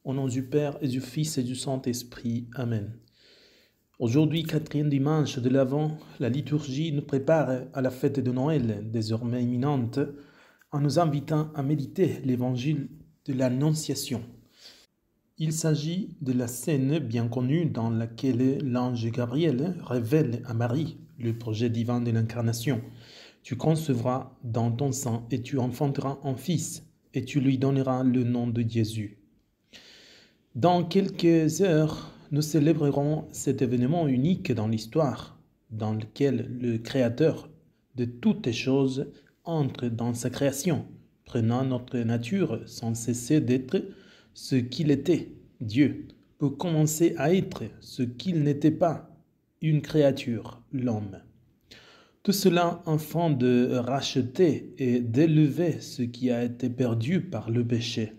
Au nom du Père et du Fils et du Saint-Esprit. Amen. Aujourd'hui, quatrième dimanche de l'Avent, la liturgie nous prépare à la fête de Noël, désormais imminente, en nous invitant à méditer l'évangile de l'Annonciation. Il s'agit de la scène bien connue dans laquelle l'ange Gabriel révèle à Marie le projet divin de l'incarnation. Tu concevras dans ton sein et tu enfanteras un fils, et tu lui donneras le nom de Jésus. Dans quelques heures, nous célébrerons cet événement unique dans l'histoire, dans lequel le Créateur de toutes les choses entre dans sa création, prenant notre nature sans cesser d'être ce qu'il était, Dieu, pour commencer à être ce qu'il n'était pas, une créature, l'homme. Tout cela afin de racheter et d'élever ce qui a été perdu par le péché.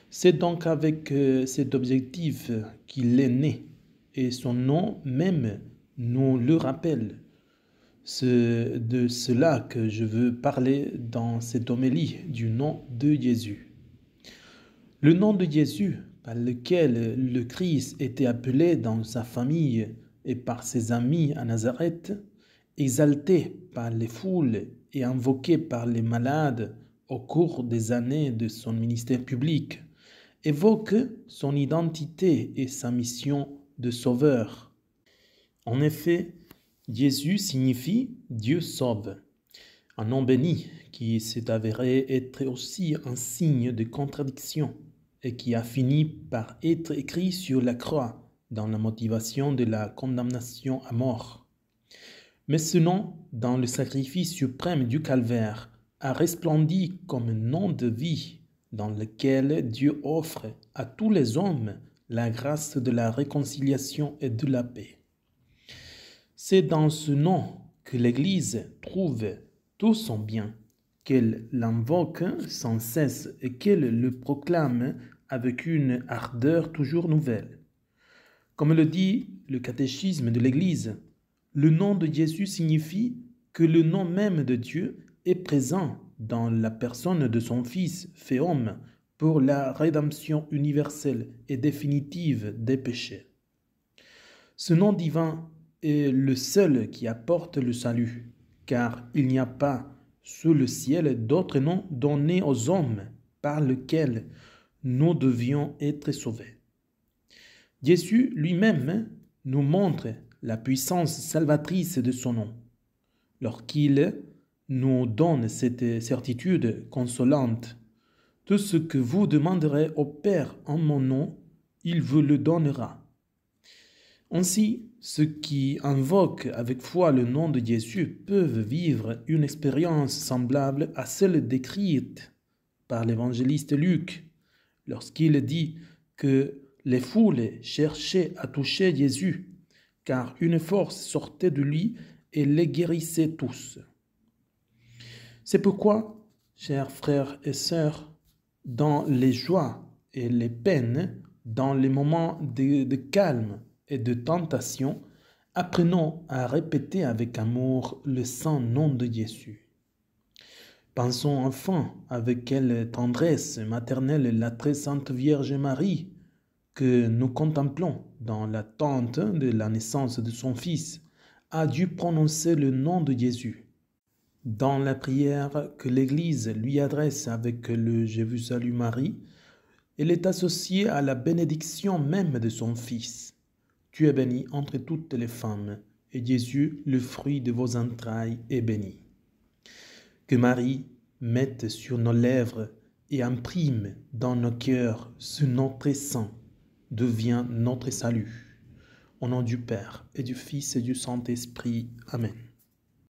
C'est donc avec cet objectif qu'il est né, et son nom même nous le rappelle. C'est de cela que je veux parler dans cette homélie du nom de Jésus. Le nom de Jésus, par lequel le Christ était appelé dans sa famille et par ses amis à Nazareth, exalté par les foules et invoqué par les malades au cours des années de son ministère public, évoque son identité et sa mission de sauveur. En effet, Jésus signifie Dieu sauve, un nom béni qui s'est avéré être aussi un signe de contradiction et qui a fini par être écrit sur la croix dans la motivation de la condamnation à mort. Mais ce nom, dans le sacrifice suprême du calvaire, a resplendi comme un nom de vie dans lequel Dieu offre à tous les hommes la grâce de la réconciliation et de la paix. C'est dans ce nom que l'Église trouve tout son bien, qu'elle l'invoque sans cesse et qu'elle le proclame avec une ardeur toujours nouvelle. Comme le dit le catéchisme de l'Église, le nom de Jésus signifie que le nom même de Dieu est présent dans la personne de son Fils fait homme pour la rédemption universelle et définitive des péchés. Ce nom divin est le seul qui apporte le salut, car il n'y a pas sous le ciel d'autre nom donné aux hommes par lequel nous devions être sauvés. Jésus lui-même nous montre la puissance salvatrice de son nom, lorsqu'il nous donne cette certitude consolante. Tout ce que vous demanderez au Père en mon nom, il vous le donnera. Ainsi, ceux qui invoquent avec foi le nom de Jésus peuvent vivre une expérience semblable à celle décrite par l'évangéliste Luc, lorsqu'il dit que les foules cherchaient à toucher Jésus, car une force sortait de lui et les guérissait tous. C'est pourquoi, chers frères et sœurs, dans les joies et les peines, dans les moments de calme et de tentation, apprenons à répéter avec amour le saint nom de Jésus. Pensons enfin avec quelle tendresse maternelle la très sainte Vierge Marie, que nous contemplons dans l'attente de la naissance de son Fils, a dû prononcer le nom de Jésus. Dans la prière que l'Église lui adresse avec le « Je vous salue Marie », elle est associée à la bénédiction même de son Fils. Tu es bénie entre toutes les femmes, et Jésus, le fruit de vos entrailles, est béni. Que Marie mette sur nos lèvres et imprime dans nos cœurs ce nom très saint, devient notre salut. Au nom du Père et du Fils et du Saint-Esprit. Amen.